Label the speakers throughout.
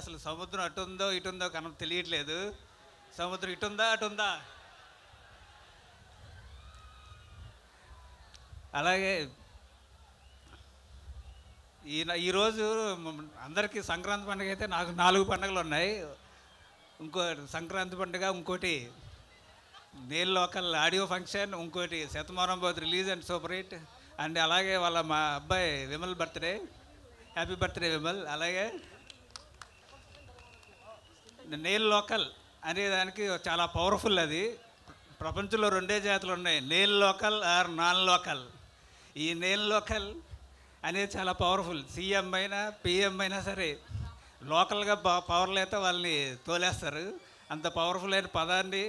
Speaker 1: అసలు సముద్రం అటుందో ఇటుందో తెలియట్లేదు. సముద్రం ఇటుందా అటుందా. అలాగే ఈరోజు అందరికీ సంక్రాంతి పండుగ అయితే నాకు 4 పండుగలు ఉన్నాయి. ఇంకో సంక్రాంతి పండుగ, ఇంకోటి నేను లోకల్ ఆడియో ఫంక్షన్, ఇంకోటి Shatamanam both release and super hit, and అలాగే మా అబ్బాయి Vimal birthday. Happy birthday Vimal. అలాగే నేను లోకల్ అనేదానికి చాలా పవర్ఫుల్. అది ప్రపంచంలో 2 జాతులు ఉన్నాయి, నేను లోకల్ ఆర్ నాన్ లోకల్. ఈ నేను లోకల్ అనేది చాలా పవర్ఫుల్. సీఎం అయినా పిఎం అయినా సరే లోకల్గా పవర్ లేక వాళ్ళని తోలేస్తారు. అంత పవర్ఫుల్ అయిన పదాన్ని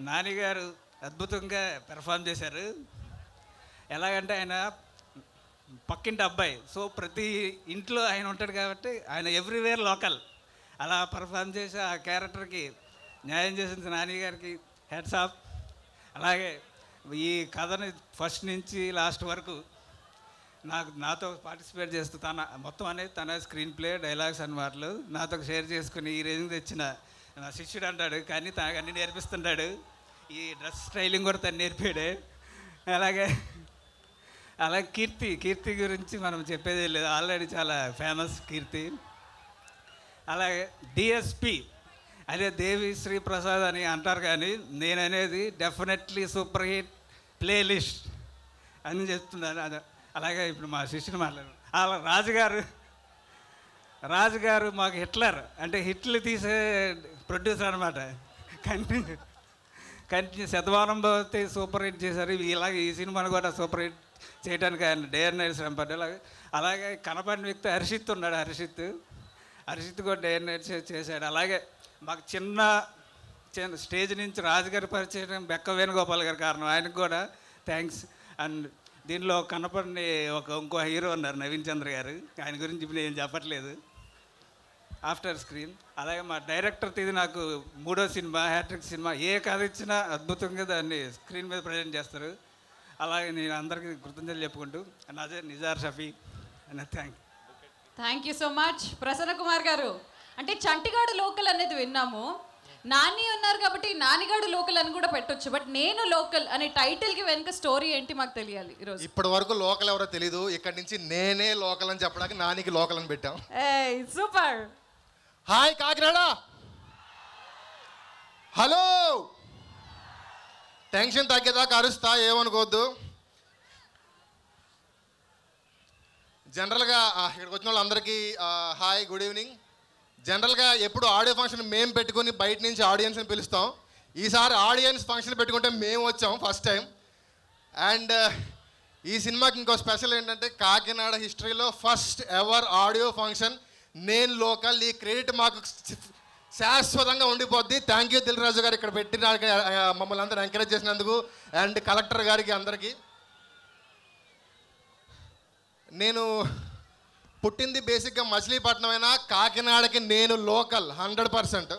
Speaker 1: నాని గారు అద్భుతంగా పెర్ఫామ్ చేశారు. ఎలాగంటే ఆయన పక్కింటి అబ్బాయి, సో ప్రతి ఇంట్లో ఆయన ఉంటాడు కాబట్టి ఆయన ఎవ్రీవేర్ లోకల్. అలా పెర్ఫామ్ చేసి ఆ క్యారెక్టర్కి న్యాయం చేసిన నాని గారికి హెడ్స్ ఆఫ్. అలాగే ఈ కథని ఫస్ట్ నుంచి లాస్ట్ వరకు నాతో పార్టిసిపేట్ చేస్తూ మొత్తం అనేది తన స్క్రీన్ ప్లే, డైలాగ్స్ అన్న మాటలు నాతో షేర్ చేసుకుని ఈ రేంజ్ తెచ్చిన నా శిష్యుడు అంటాడు, కానీ తనకు అన్నీ నేర్పిస్తుంటాడు. ఈ డ్రెస్ స్టైలింగ్ కూడా తను నేర్పాడే. అలాగే కీర్తి గురించి మనం చెప్పేది లేదు, ఆల్రెడీ చాలా ఫేమస్ కీర్తి. అలాగే డిఎస్పి అదే దేవి శ్రీ ప్రసాద్ అని అంటారు, కానీ నేననేది డెఫినెట్లీ సూపర్ హిట్ ప్లేలిస్ట్ అని చెప్తున్నాను. అలాగే ఇప్పుడు మా శిష్యుని మాట్లాడారు. అలా రాజుగారు మాకు హిట్లర్, అంటే హిట్లు తీసే ప్రొడ్యూసర్ అనమాట. కంటిన్యూ శతమానం పోతే సూపర్ హిట్ చేశారు. ఇలాగే ఈ సినిమాను కూడా సూపర్ హిట్ చేయడానికి ఆయన డే అండ్ నైట్ శ్రమ పడ్డారు. అలాగే కనపడిన వ్యక్తి హర్షిత్ ఉన్నాడు. హర్షిత్ కూడా డే అండ్ నైట్ చేశాడు. అలాగే మాకు చిన్న స్టేజ్ నుంచి రాజుగారి పరిచయం బెక్క వేణుగోపాల్ గారి కారణం, ఆయనకు కూడా థ్యాంక్స్. అండ్ దీనిలో కనపడిన ఇంకో హీరో ఉన్నారు, నవీన్ చంద్ర గారు. ఆయన గురించి ఇప్పుడు నేను చెప్పట్లేదు, ఆఫ్టర్ స్క్రీన్. అలాగే మా డైరెక్టర్ ఇది నాకు 3వ సినిమా, హ్యాట్రిక్ సినిమా. ఏ కథ ఇచ్చినా అద్భుతంగా దాన్ని స్క్రీన్ మీద ప్రజెంట్ చేస్తారు. అలాగే నేను అందరికీ కృతజ్ఞతలు చెప్పుకుంటూ నాదే నిజార్ షఫీ అన్న
Speaker 2: thank you so much. Prasanna Kumar గారు, అంటే చంటిగాడు లోకల్ అనేది విన్నాము, నాని ఉన్నారు కాబట్టి నానిగాడు లోకల్ అని కూడా పెట్టొచ్చు, బట్ నేను లోకల్ అనే టైటిల్ కి వెనుక స్టోరీ ఏంటి మాకు తెలియాలి ఈరోజు.
Speaker 3: ఇప్పటి వరకు లోకల్ ఎవరో తెలీదు, ఇక్కడ నుంచి నేనే లోకల్ అని చెప్పడానికి నానికి లోకల్ అని పెట్టాం.
Speaker 2: Super.
Speaker 3: Hi Kakinada, hello. Tension తగ్గేదాకా అరుస్తా, ఏమనుకోవద్దు. జనరల్గా ఇక్కడికి వచ్చిన వాళ్ళందరికీ హాయ్, గుడ్ ఈవినింగ్. జనరల్గా ఎప్పుడు ఆడియో ఫంక్షన్ మేము పెట్టుకుని బయట నుంచి ఆడియన్స్ని పిలుస్తాం. ఈసారి ఆడియన్స్ ఫంక్షన్ పెట్టుకుంటే మేము వచ్చాం ఫస్ట్ టైం. అండ్ ఈ సినిమాకి ఇంకో స్పెషల్ ఏంటంటే కాకినాడ హిస్టరీలో ఫస్ట్ ఎవర్ ఆడియో ఫంక్షన్ నేను లోకల్. ఈ క్రెడిట్ మాకు శాశ్వతంగా ఉండిపోద్ది. థ్యాంక్ యూ దిల్ రాజు గారు ఇక్కడ పెట్టిన మమ్మల్ని అందరూ ఎంకరేజ్ చేసినందుకు, అండ్ కలెక్టర్ గారికి అందరికీ. నేను పుట్టింది బేసిక్గా మచిలీపట్నం అయినా కాకినాడకి నేను లోకల్ 100%.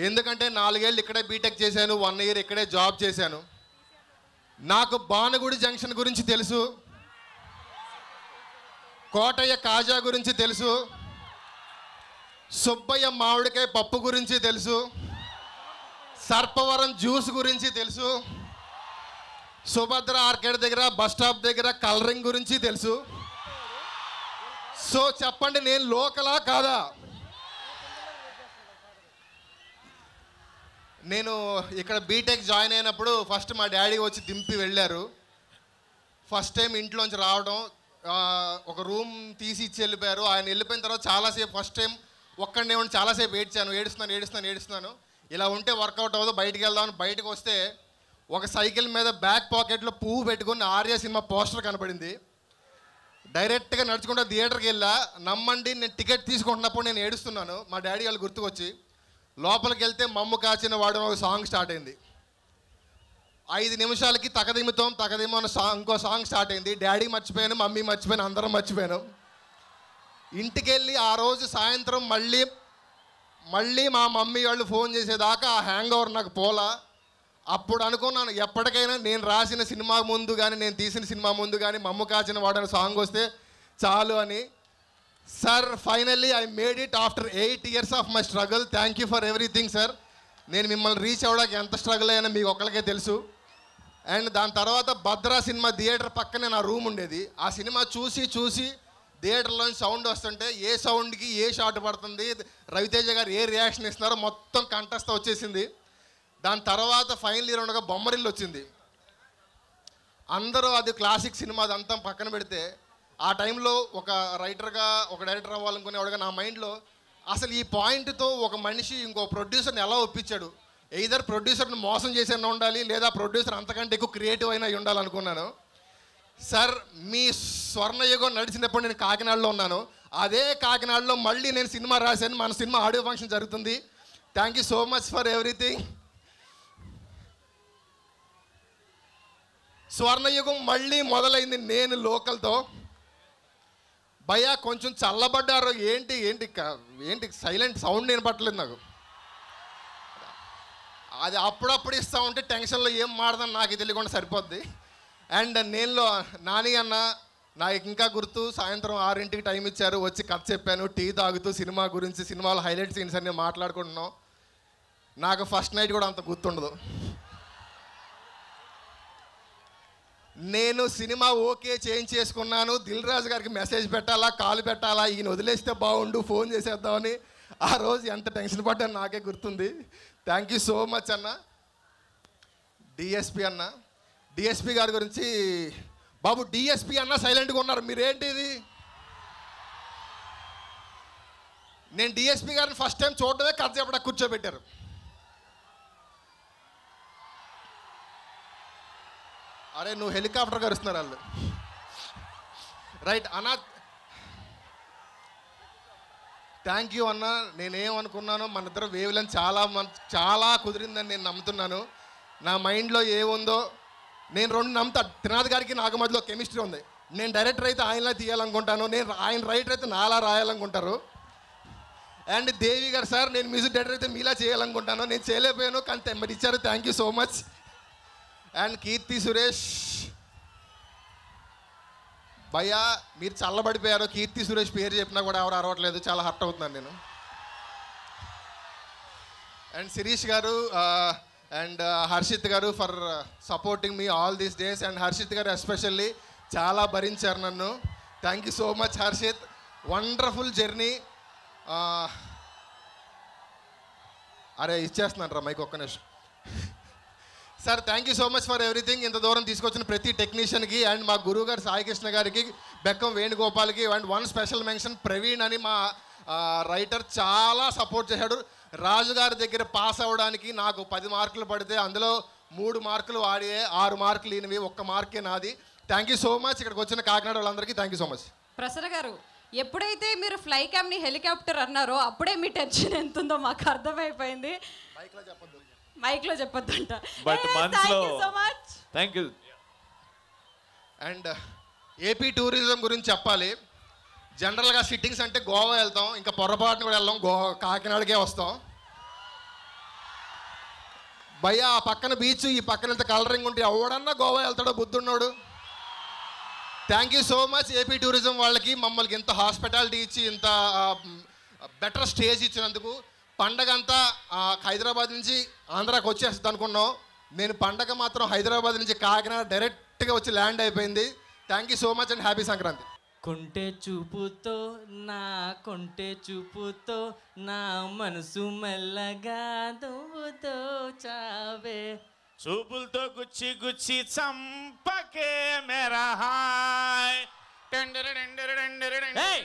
Speaker 3: ఎందుకంటే 4 ఏళ్ళు ఇక్కడే బీటెక్ చేశాను, 1 ఇయర్ ఇక్కడే జాబ్ చేశాను. నాకు బాణగుడి జంక్షన్ గురించి తెలుసు, కోటయ్య కాజా గురించి తెలుసు, సుబ్బయ్య మామిడికాయ పప్పు గురించి తెలుసు, సర్పవరం జ్యూస్ గురించి తెలుసు, సుభద్ర ఆర్కేడ్ దగ్గర బస్ స్టాప్ దగ్గర కలరింగ్ గురించి తెలుసు. సో చెప్పండి, నేను లోకలా కాదా? నేను ఇక్కడ బీటెక్ జాయిన్ అయినప్పుడు ఫస్ట్ మా డాడీ వచ్చి దింపి వెళ్ళారు. ఫస్ట్ టైం ఇంట్లోంచి రావడం, ఒక రూమ్ తీసి ఇచ్చి వెళ్ళిపోయారు. ఆయన వెళ్ళిపోయిన తర్వాత చాలాసేపు ఫస్ట్ టైం ఒక్కడనే ఉండి చాలాసేపు ఏడుస్తున్నాను. ఇలా ఉంటే వర్కౌట్ అవ్వదు, బయటికి వెళ్దామని బయటకు వస్తే ఒక సైకిల్ మీద బ్యాక్ పాకెట్లో పువ్వు పెట్టుకుని ఆర్య సినిమా పోస్టర్ కనపడింది. డైరెక్ట్గా నడుచుకుంటూ థియేటర్కి వెళ్ళా. నమ్మండి, నేను టికెట్ తీసుకుంటున్నప్పుడు నేను ఏడుస్తున్నాను. మా డాడీ వాళ్ళు గుర్తుకొచ్చి లోపలికి వెళ్తే మమ్ము కాచిన వాడు ఒక సాంగ్ స్టార్ట్ అయింది. 5 నిమిషాలకి తకదిమితో అన్న ఇంకో సాంగ్ స్టార్ట్ అయింది. డాడీ మర్చిపోయాను, మమ్మీ మర్చిపోయాను, అందరం మర్చిపోయాను. ఇంటికి వెళ్ళి ఆ రోజు సాయంత్రం మళ్ళీ మా మమ్మీ వాళ్ళు ఫోన్ చేసేదాకా ఆ హ్యాంగ్ ఓవర్ నాకు పోలా. అప్పుడు అనుకున్నాను, ఎప్పటికైనా నేను రాసిన సినిమా ముందు కానీ నేను తీసిన సినిమా ముందు కానీ మమ్ము కాచిన వాడని సాంగ్ వస్తే చాలు అని. Sir finally I made it after 8 years of my struggle. Thank you for everything sir. నేను మిమ్మల్ని రీచ్ అవ్వడానికి ఎంత స్ట్రగుల్ అయ్యానో మీకు ఒక్కరికే తెలుసు. అండ్ దాని తర్వాత భద్రా సినిమా థియేటర్ పక్కనే నా రూమ్ ఉండేది. ఆ సినిమా చూసి థియేటర్లో సౌండ్ వస్తుంటే ఏ సౌండ్కి ఏ షాట్ పడుతుంది, రవితేజ గారు ఏ రియాక్షన్ ఇస్తున్నారో మొత్తం కంటెస్ట్ వచ్చేసింది. దాని తర్వాత ఫైనల్ ఇయర్ ఉండగా బొమ్మరిల్లు వచ్చింది. అందరూ అది క్లాసిక్ సినిమా అదంతా పక్కన పెడితే ఆ టైంలో ఒక రైటర్గా ఒక డైరెక్టర్ అవ్వాలనుకునేవాడుగా నా మైండ్లో అసలు ఈ పాయింట్తో ఒక మనిషి ఇంకో ప్రొడ్యూసర్ని ఎలా ఒప్పించాడు, ఎయిదర్ ప్రొడ్యూసర్ని మోసం చేసైనా ఉండాలి లేదా ప్రొడ్యూసర్ అంతకంటే ఎక్కువ క్రియేటివ్ అయినా ఉండాలనుకున్నాను. సార్ మీ స్వర్ణయుగం నడిచినప్పుడు నేను కాకినాడలో ఉన్నాను. అదే కాకినాడలో మళ్ళీ నేను సినిమా రాశాను. మన సినిమా ఆడియో ఫంక్షన్ జరుగుతుంది. Thank you so much for everything. స్వర్ణయుగం మళ్ళీ మొదలైంది నేను లోకల్తో. భయ్యా కొంచెం చల్లబడ్డారు. ఏంటి ఏంటి ఏంటి సైలెంట్ సౌండ్ వినపట్టలేదు నాకు. అది అప్పుడప్పుడు ఇస్తూ ఉంటే టెన్షన్లో ఏం మాడదని నాకు తెలియకుండా సరిపోద్ది. అండ్ నేను నాని అన్న నాకు ఇంకా గుర్తు, సాయంత్రం 6 టైం ఇచ్చారు, వచ్చి కథ చెప్పాను, టీ తాగుతూ సినిమా గురించి, సినిమాలో హైలైట్ సీన్స్ అన్నీ మాట్లాడుకుంటున్నాం. నాకు ఫస్ట్ నైట్ కూడా అంత గుర్తుండదు. నేను సినిమా ఓకే చేసుకున్నాను. దిల్ రాజు గారికి మెసేజ్ పెట్టాలా, కాల్ పెట్టాలా, ఈయన వదిలేస్తే బాగుండు, ఫోన్ చేసేద్దామని ఆ రోజు ఎంత టెన్షన్ పడ్డాను నాకే గుర్తుంది. థ్యాంక్ యూ సో మచ్ అన్న. డిఎస్పి అన్న, డిఎస్పి గారి గురించి బాబు, డిఎస్పి అన్న సైలెంట్గా ఉన్నారు, మీరేంటి ఇది? నేను డిఎస్పి గారిని ఫస్ట్ టైం చూడడమే కథ చెప్పడానికి కూర్చోబెట్టారు. అరే నువ్వు హెలికాప్టర్ కరుస్తున్నారు వాళ్ళు. రైట్ అన్న, థ్యాంక్ యూ అన్న. నేనేమనుకున్నానో మన ఇద్దరు వేవ్లని చాలా కుదిరిందని నేను నమ్ముతున్నాను. నా మైండ్లో ఏముందో నేను 2 నమ్ముతా. త్రినాథ్ గారికి నాకు మధ్యలో కెమిస్ట్రీ ఉంది. నేను డైరెక్టర్ అయితే ఆయనలా తీయాలనుకుంటాను, ఆయన రైటర్ అయితే నాలా రాయాలనుకుంటారు. అండ్ దేవి గారు సార్, నేను మ్యూజిక్ డైరెక్టర్ అయితే మీలా చేయాలనుకుంటాను. నేను చేయలేకపోయాను కానీ మరి ఇచ్చారు. Thank you so much. And Keerthi Suresh భయ్యా, మీరు చల్లబడిపోయారు. కీర్తి సురేష్ పేరు చెప్పినా కూడా ఎవరు అరవట్లేదు, చాలా హర్ట్ అవుతున్నాను నేను. అండ్ శిరీష్ గారు and Harshit garu for supporting me all these days. And Harshit garu especially చాలా భరించారు నన్ను. Thank you so much Harshit. Wonderful journey. అరే ఇచ్చేస్తున్నాను రా మైక్, ఒక్క నిమిషం. Sir thank you so much for everything. ఇంత దూరం తీసుకొచ్చిన ప్రతి టెక్నీషియన్కి అండ్ మా గురువు గారు సాయికృష్ణ గారికి, బెక్కం వేణుగోపాల్కి, అండ్ 1 స్పెషల్ మెన్షన్ ప్రవీణ్ అని మా రైటర్ చాలా సపోర్ట్ చేశాడు. రాజు గారి దగ్గర పాస్ అవ్వడానికి నాకు 10 మార్కులు పడితే అందులో 3 మార్కులు వాడి 6 మార్కులు ఈయనవి, 1 మార్కే నాది. Thank you so much. ఇక్కడికి వచ్చిన కాకినాడ వాళ్ళందరికీ thank you so much.
Speaker 2: Prasanna గారు, ఎప్పుడైతే మీరు ఫ్లై క్యామ్ని హెలికాప్టర్ అన్నారో అప్పుడే మీ టెన్షన్ ఎంత ఉందో మాకు అర్థమైపోయింది. మైక్లో చెప్పొద్దంట.
Speaker 4: బట్ మనసులో thank you.
Speaker 3: And AP tourism గురించి చెప్పాలి. జనరల్గా సిట్టింగ్స్ అంటే గోవా వెళ్తాం, ఇంకా పొరపాటును కూడా వెళ్ళాం, కాకినాడకే వస్తాం. భయ్య ఆ పక్కన బీచ్, ఈ పక్కన వెళ్తే కలరింగ్ ఉంటే ఎవడన్నా గోవా వెళ్తాడో బుద్ధున్నాడు. Thank you so much AP tourism వాళ్ళకి, మమ్మల్ని ఇంత హాస్పిటాలిటీ ఇచ్చి ఇంత బెటర్ స్టేజ్ ఇచ్చినందుకు. పండగ అంతా హైదరాబాద్ నుంచి ఆంధ్రాకి వచ్చేస్తుంది అనుకున్నాం. నేను పండగ మాత్రం హైదరాబాద్ నుంచి కాకినాడ డైరెక్ట్గా వచ్చి ల్యాండ్ అయిపోయింది. Thank you so much and happy Sankranti.
Speaker 5: కొంటె చూపుతో నా మనసు మెల్లగా దువ్వుతో చావే,
Speaker 4: చూపులతో గుచ్చి చంపకే మేరా హాయ్.
Speaker 5: ఏయ్!